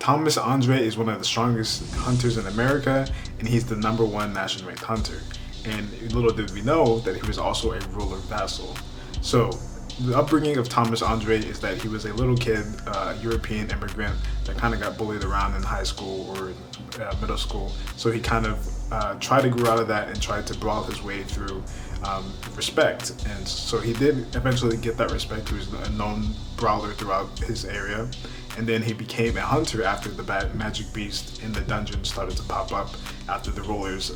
Thomas Andre is one of the strongest hunters in America, and he's the #1 national ranked hunter. And little did we know that he was also a ruler vassal. So the upbringing of Thomas Andre is that he was a little kid, European immigrant that kind of got bullied around in high school or middle school. So he kind of tried to grow out of that and tried to brawl his way through respect. And so he did eventually get that respect. He was a known brawler throughout his area. And then he became a hunter after the magic beast in the dungeon started to pop up after the rulers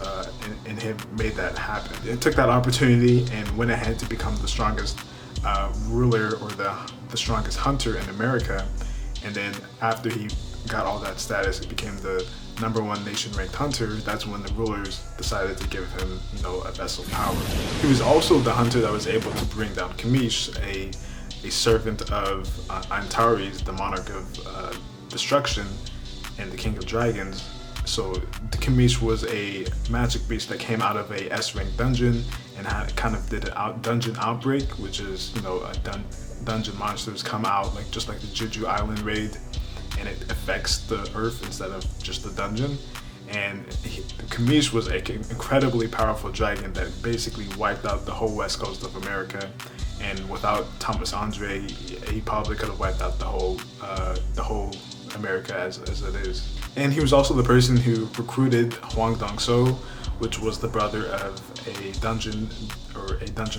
and him made that happen. It took that opportunity and went ahead to become the strongest ruler or the strongest hunter in America. And then after he got all that status, he became the #1 nation ranked hunter. That's when the rulers decided to give him, a vessel power. He was also the hunter that was able to bring down Kamish, a servant of Antares, the monarch of destruction and the king of dragons. So the Kamish was a magic beast that came out of a S-rank dungeon and kind of did a dungeon outbreak, which is, dungeon monsters come out just like the Jeju Island raid, and it affects the earth instead of just the dungeon. And Kamish was an incredibly powerful dragon that basically wiped out the whole west coast of America. And without Thomas Andre, he probably could have wiped out the whole America as it is. And he was also the person who recruited Hwang Dong-so, which was the brother of a dungeon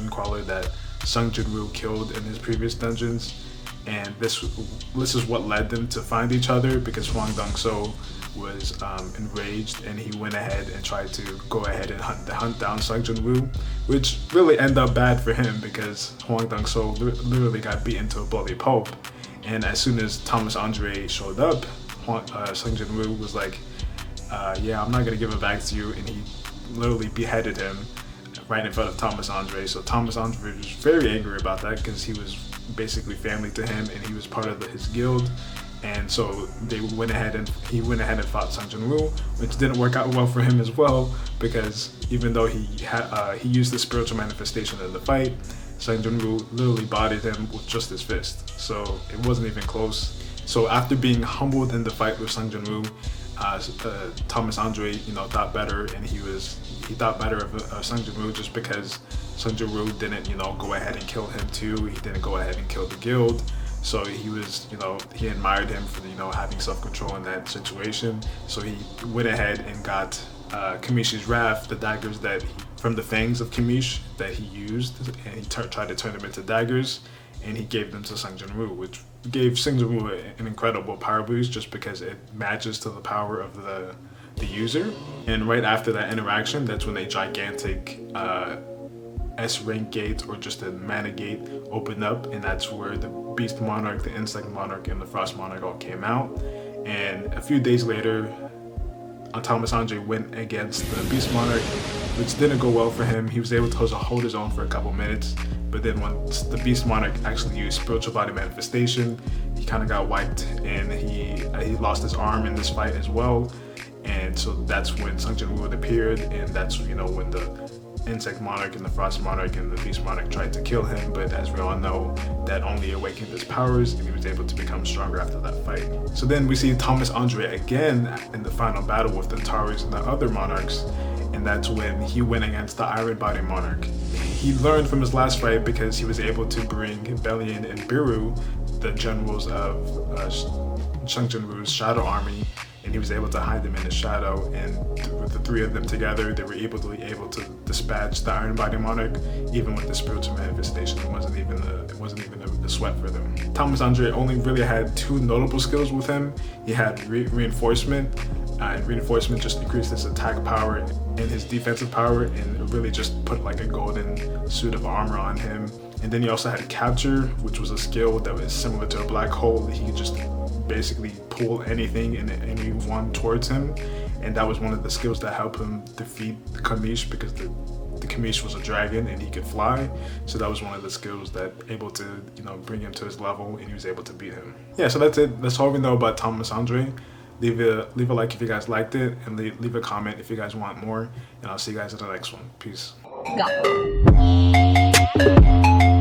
crawler that Sung Jin-woo killed in his previous dungeons. And this is what led them to find each other, because Hwang Dong-so was enraged, and he went ahead and tried to go ahead and hunt down Sung Jin-woo, which really ended up bad for him because Hwang Dong-so literally got beaten to a bloody pulp. And as soon as Thomas Andre showed up, Sung Jin-woo was like, yeah, I'm not gonna give it back to you, and he literally beheaded him right in front of Thomas Andre. So Thomas Andre was very angry about that because he was basically family to him and he was part of his guild. And so he went ahead and fought Sung Jin-woo, which didn't work out well for him as well, because even though he used the spiritual manifestation in the fight, Sung Jin-woo literally bodied him with just his fist. So it wasn't even close. So after being humbled in the fight with Sung Jin-woo, Thomas Andre, thought better, and he thought better of Sung Jin-woo just because Sung Jin-woo didn't, go ahead and kill him too. He didn't go ahead and kill the guild. So he was, he admired him for, having self-control in that situation. So he went ahead and got Kamish's wrath, the daggers from the fangs of Kamish that he used, and he tried to turn them into daggers, and he gave them to Sung Jin-woo, which gave Sung Jin-woo an incredible power boost just because it matches to the power of the user. And right after that interaction, that's when a gigantic S-rank gate, or just a mana gate, opened up, and that's where the Beast Monarch, the Insect Monarch, and the Frost Monarch all came out. And a few days later, Thomas Andre went against the Beast Monarch, which didn't go well for him. He was able to hold his own for a couple minutes, but then once the Beast Monarch actually used Spiritual Body Manifestation, he kind of got wiped, and he lost his arm in this fight as well. And so that's when Sung Jin-woo appeared, and that's when the Insect Monarch and the Frost Monarch and the Beast Monarch tried to kill him, but as we all know, that only awakened his powers, and he was able to become stronger after that fight. So then we see Thomas Andre again in the final battle with the Antares and the other monarchs, and that's when he went against the Iron Body Monarch. He learned from his last fight because he was able to bring Belian and Biru, the generals of Sung Jin-woo's shadow army, and he was able to hide them in the shadow, and with the three of them together, they were able to dispatch the Iron Body Monarch, even with the spiritual manifestation. It wasn't even a sweat for them. Thomas Andre only really had two notable skills with him. He had reinforcement, and reinforcement just increased his attack power and his defensive power, and it really just put like a golden suit of armor on him. And then he also had capture, which was a skill that was similar to a black hole. He could just basically pull anything and anyone towards him, and that was one of the skills that helped him defeat the Kamish, because the Kamish was a dragon and he could fly. So that was one of the skills that able to bring him to his level, and he was able to beat him. Yeah, so that's it. That's all we know about Thomas Andre. Leave a like if you guys liked it, and leave a comment if you guys want more, and I'll see you guys in the next one. Peace. Go.